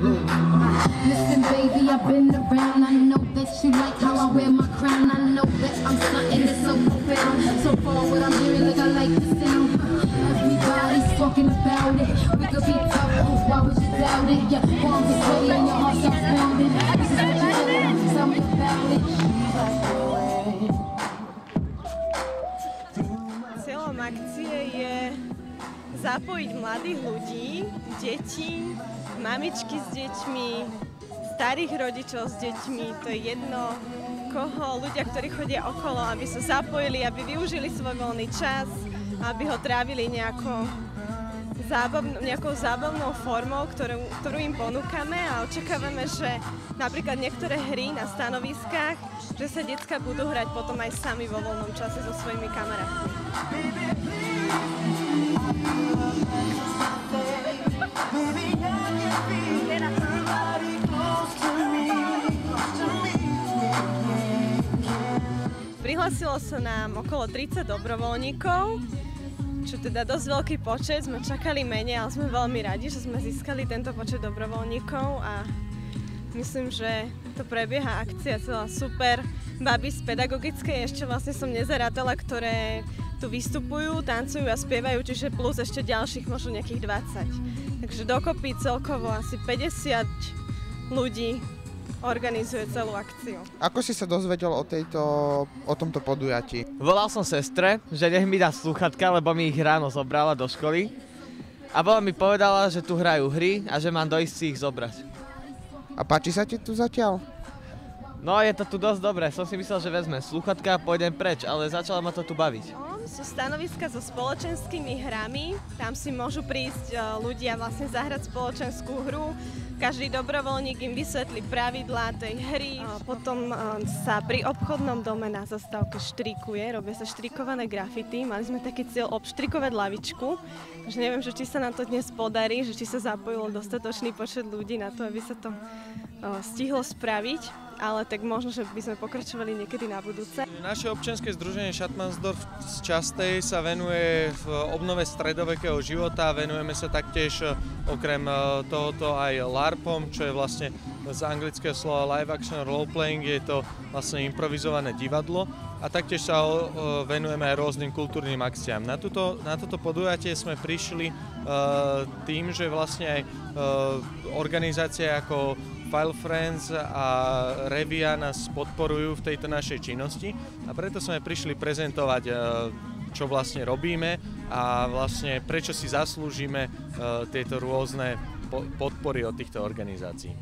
Listen, baby, I've been around. I know that you like how I wear my crown. I know that I'm something that's so profound. So far, what I'm hearing, like I like the sound. Everybody's talking about it. We could be tough, why would you doubt it? Yeah, palms are sweaty and your heart starts pounding. This is what you want, tell me about it. Cieľom akcie je zapojiť mladých ľudí, deti, mamičky s deťmi, starých rodičov s deťmi, to je jedno, koho, ľudia, ktorí chodia okolo, aby sa zapojili, aby využili svoj voľný čas, aby ho trávili nejakou zábavnou formou, ktorú im ponúkame a očakávame, že napríklad niektoré hry na stanoviskách, že sa decká budú hrať potom aj sami vo voľnom čase so svojimi kamarátmi. Prihlásilo sa nám okolo 30 dobrovoľníkov, čo teda dosť veľký počet, sme čakali menej, ale sme veľmi radi, že sme získali tento počet dobrovoľníkov a myslím, že to prebieha akcia celá super. Baby z pedagogickej ešte vlastne som nezarátala, ktoré tu vystupujú, tancujú a spievajú, čiže plus ešte ďalších možno nejakých 20. Takže dokopy celkovo asi 50 ľudí organizuje celú akciu. Ako si sa dozvedel o tomto podujatí? Volal som sestre, že nech mi dá slúchatka, lebo mi ich ráno zobrala do školy. A bola mi povedala, že tu hrajú hry a že mám dojsť si ich zobrať. A páči sa ti tu zatiaľ? No je to tu dosť dobré, som si myslel, že vezmem slúchatka a pôjdem preč, ale začala ma to tu baviť. Sú stanoviska so spoločenskými hrami, tam si môžu prísť ľudia vlastne zahrať spoločenskú hru. Každý dobrovoľník im vysvetlí pravidlá tej hry. Potom sa pri obchodnom dome na zastávke štrikuje, robia sa štrikované grafity. Mali sme taký cieľ obštrikovať lavičku, že neviem, že či sa nám to dnes podarí, že či sa zapojilo dostatočný počet ľudí na to, aby sa to stihlo spraviť, ale tak možno, že by sme pokračovali niekedy na budúce. Naše občianske združenie Schattmannsdorf z Častej sa venuje v obnove stredovekého života, venujeme sa taktiež okrem tohoto aj LARPom, čo je vlastne z anglického slova live action role playing, je to vlastne improvizované divadlo a taktiež sa venujeme aj rôznym kultúrnym akciám. Na toto podujatie sme prišli tým, že vlastne aj organizácie ako File Friends a Revia nás podporujú v tejto našej činnosti a preto sme prišli prezentovať, čo vlastne robíme a vlastne prečo si zaslúžime tieto rôzne podpory od týchto organizácií.